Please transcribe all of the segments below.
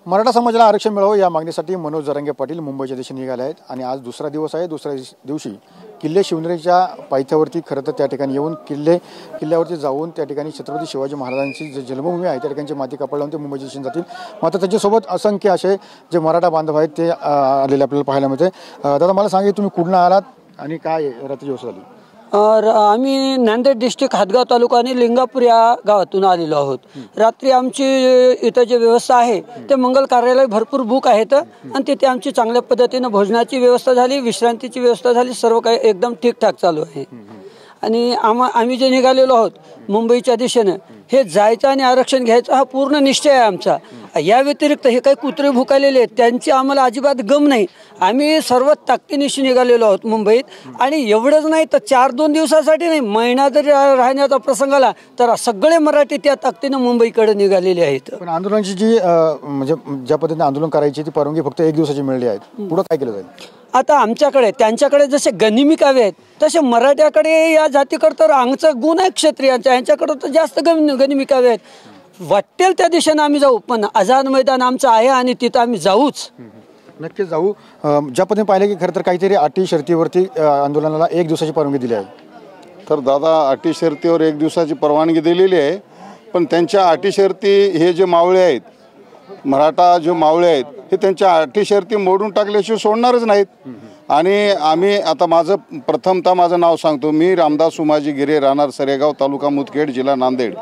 मराठा समाजाला आरक्षण मिळावं या मागणीसाठी मनोज जरांगे पाटील मुंबईच्या दिशेने निघाले आहेत आणि आज दुसरा दिवस आहे। दुसऱ्या दिवशी किल्ले शिवनेरीच्या पायथ्यावरती खरं तर त्या ठिकाणी येऊन किल्ल्यावरती जाऊन त्या ठिकाणी छत्रपती शिवाजी महाराजांची जी जन्मभूमी आहे त्या ठिकाणी माती कपाळ लावून ते मुंबईच्या दिशेने जातील। मात्र त्यांच्यासोबत असंख्य असे जे मराठा बांधव आहेत ते आलेले आपल्याला पाहायला मिळते। दादा मला सांगा तुम्ही कुठून आलात आणि काय रात्री दिवस झाली? आम्ही नांदेड डिस्ट्रिक्ट हातगाव तालुका आणि लिंगापूर या गावातून आलेलो आहोत। रात्री आमची इथं जे व्यवस्था आहे ते मंगल कार्यालय भरपूर बुक आहेत आणि तिथे आमची चांगल्या पद्धतीने भोजनाची व्यवस्था झाली, विश्रांतीची व्यवस्था झाली, सर्व काही एकदम ठीकठाक चालू आहे। आणि आम्ही जे निघालेलो आहोत मुंबईच्या दिशेने हे जायचं आणि आरक्षण घ्यायचं हा पूर्ण निश्चय आहे आमचा। या व्यतिरिक्त हे काही कुत्रे भुकालेले आहेत त्यांची आम्हाला अजिबात गम नाही। आम्ही सर्व ताकदीनिशी निघालेलो आहोत मुंबईत आणि एवढंच नाही तर 4-2 दिवसासाठी नाही, महिना जरी राहण्याचा प्रसंग आला तर सगळे मराठी त्या ताकदीने मुंबईकडे निघालेले आहेत। पण आंदोलनाची जी म्हणजे ज्या पद्धतीने आंदोलन करायची ती परवानगी फक्त 1 दिवसाची मिळाली आहे, पुढे काय केलं जाईल? आता आमच्याकडे त्यांच्याकडे जसे गनिमी काव्य आहेत तसे मराठ्याकडे या जातीकडे तर अंगचं गुण आहे क्षत्रियांचा, यांच्याकडे तर जास्त गनिमी काव्य आहेत। वाटेल त्या दिशेने आम्ही जाऊ, पण आझाद मैदान आमचं आहे आणि तिथं आम्ही जाऊच, नक्कीच जाऊ। ज्या पद्धतीने पाहिलं की खरं तर काहीतरी अटी शर्तीवरती आंदोलनाला 1 दिवसाची परवानगी दिली आहे। तर दादा अटी शर्तीवर 1 दिवसाची परवानगी दिलेली आहे, पण त्यांच्या अटी शर्ती हे जे मावळे आहेत मराठा जे मावळे आहेत हे त्यांच्या अटी शर्ती मोडून टाकल्याशिवाय सोडणारच नाहीत। आणि आम्ही आता प्रथमतः माझं नाव सांगतो, मी रामदास उमाजी गिरे, राहणार सरेगाव, तालुका मुदखेड, जिल्हा नांदेड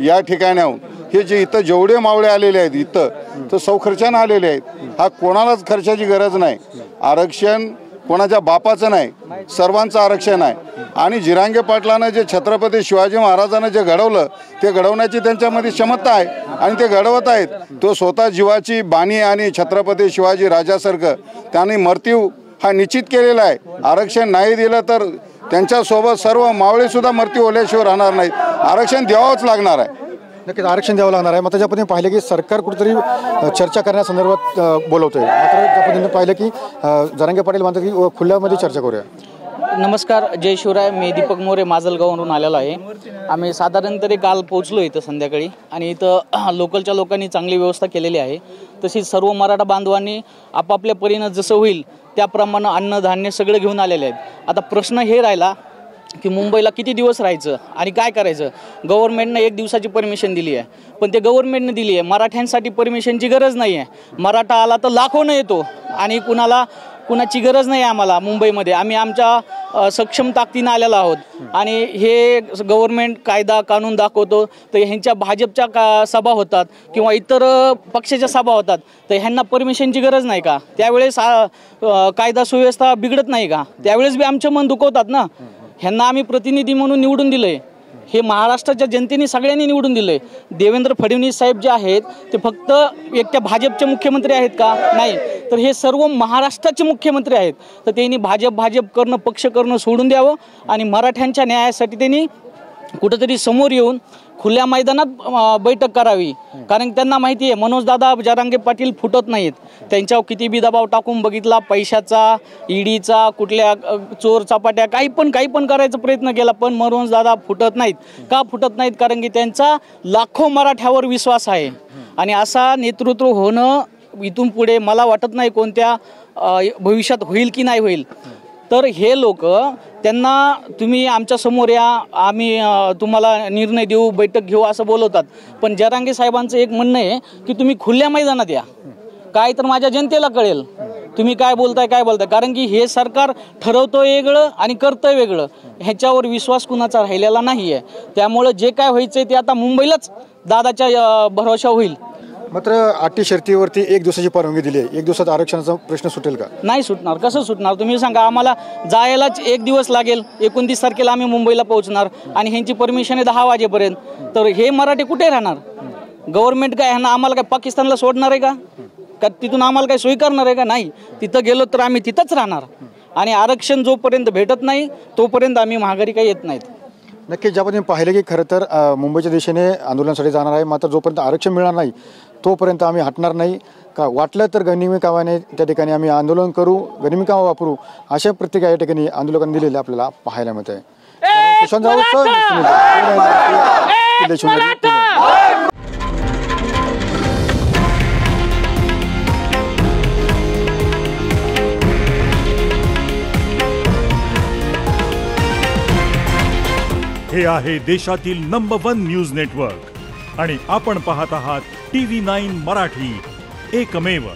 या ठिकाणाहून हे जे इथं जेवढे मावळे आलेले आहेत इथं तर सौखर्चानं आलेले आहेत। हा कोणालाच खर्चाची गरज नाही, आरक्षण कोणाच्या बापाचं नाही, सर्वांचं आरक्षण आहे। आणि जिरांगे पाटलानं जे छत्रपती शिवाजी महाराजांना जे घडवलं ते घडवण्याची त्यांच्यामध्ये क्षमता आहे आणि ते घडवत आहेत। तो स्वतः जीवाची बाणी आणि छत्रपती शिवाजी राजासारखं त्यांनी मृत्यू हा निश्चित केलेला आहे। आरक्षण नाही दिलं तर त्यांच्यासोबत सर्व मावळे सुद्धा मृत्यू होल्याशिवाय राहणार नाहीत, आरक्षण द्यावंच लागणार आहे। नक्कीच आरक्षण द्यावं लागणार आहे। मात्र ज्या पद्धतीने पाहिलं की सरकार कुठेतरी चर्चा करण्यासंदर्भात बोलवतोय, मात्र ज्या पद्धतीने पाहिलं की जरांगे पाटील म्हणतात की खुल्यामध्ये चर्चा करूया। नमस्कार, जय शिवराय। मी दीपक मोरे माजलगाववरून आलेलो आहे। आम्ही साधारण तरी काल पोहोचलो इथं संध्याकाळी आणि इथं लोकलच्या लोकांनी चांगली व्यवस्था केलेली आहे। तशीच सर्व मराठा बांधवांनी आपापल्या परीनं जसं होईल त्याप्रमाणे अन्नधान्य सगळं घेऊन आलेले आहेत। आता प्रश्न हे राहिला की मुंबईला किती दिवस राहायचं आणि काय करायचं। गव्हर्नमेंटनं 1 दिवसाची परमिशन दिली आहे, पण ते गव्हर्नमेंटने दिली आहे, मराठ्यांसाठी परमिशनची गरज नाही आहे। मराठा आला तर लाखोनं येतो आणि कुणाची गरज नाही आम्हाला मुंबईमध्ये। आम्ही आमच्या सक्षम ताकदीनं आलेलो आहोत आणि हे गव्हर्नमेंट कायदा कानून दाखवतो तर ह्यांच्या भाजपच्या सभा होतात किंवा इतर पक्षाच्या सभा होतात तर ह्यांना परमिशनची गरज नाही का? त्यावेळेस कायदा सुव्यवस्था बिघडत नाही का? त्यावेळेस बी आमचं मन दुखवतात ना। ह्यांना आम्ही प्रतिनिधी म्हणून निवडून दिलंय, हे महाराष्ट्राच्या जनतेने सगळ्यांनी निवडून दिलंय। देवेंद्र फडणवीस साहेब जे आहेत ते फक्त एकट्या भाजपचे मुख्यमंत्री आहेत का? नाही, तर हे सर्व महाराष्ट्राचे मुख्यमंत्री आहेत। तर त्यांनी भाजप करणं, पक्ष करणं सोडून द्यावं आणि मराठ्यांच्या न्यायासाठी त्यांनी कुठंतरी समोर येऊन खुल्या मैदानात बैठक करावी। कारण त्यांना माहिती आहे मनोजदादा जरांगे पाटील फुटत नाहीत, त्यांच्यावर किती बी दबाव टाकून बघितला, पैशाचा, ईडीचा, कुठल्या चोर चपाट्या काही पण करायचा प्रयत्न केला, पण मनोजदादा फुटत नाहीत। का फुटत नाहीत? कारण की त्यांचा लाखो मराठ्यावर विश्वास आहे आणि असा नेतृत्व होणं इथून पुढे मला वाटत नाही कोणत्या भविष्यात होईल की नाही होईल। तर हे लोक त्यांना तुम्ही आमच्या समोर या, आम्ही तुम्हाला निर्णय देऊ, बैठक घेऊ असं बोलवतात, पण जरांगे साहेबांचं एक म्हणणं आहे की तुम्ही खुल्या मैदानात या, काय तर माझ्या जनतेला कळेल तुम्ही काय बोलताय। कारण की हे सरकार ठरवतं वेगळं आणि कर्तव्य वेगळं, ह्याच्यावर विश्वास कुणाचा राहिलेला नाही आहे। त्यामुळे जे काय व्हायचंय ते आता मुंबईलाच दादाच्या भरोशा होईल। मात्र अटी शर्तीवरती 1 दिवसाची परवानगी दिली आहे, 1 दिवसात आरक्षणाचा प्रश्न सुटेल का? नाही सुटणार। कसं सुटणार तुम्ही सांगा? आम्हाला जायलाच 1 दिवस लागेल, 29 तारखेला आम्ही मुंबईला पोहोचणार आणि ह्यांची परमिशन आहे 10 वाजेपर्यंत। तर हे मराठी कुठे राहणार? गव्हर्नमेंट काय ह्यांना आम्हाला काय पाकिस्तानला सोडणार आहे का? तिथून आम्हाला काय सोयी करणार आहे का? नाही, तिथं गेलो तर आम्ही तिथंच राहणार आणि आरक्षण जोपर्यंत भेटत नाही तोपर्यंत आम्ही माघारी काही येत नाहीत। नक्कीच ज्या पद्धतीने पाहिलं की खरं तर मुंबईच्या दिशेने आंदोलनासाठी जाणार आहे, मात्र जोपर्यंत आरक्षण मिळणार नाही तोपर्यंत आम्ही हटणार नाही। का वाटलं तर गनिमी कावाने त्या ठिकाणी आम्ही आंदोलन करू, गनिमी कावा वापरू, अशा प्रतिक्रिया या ठिकाणी आंदोलकांनी दिलेल्या आपल्याला पाहायला मिळत आहे। हे आहे देशातील नंबर 1 न्यूज नेटवर्क आणि आपण पाहत आहात TV9 मराठी, एकमेव.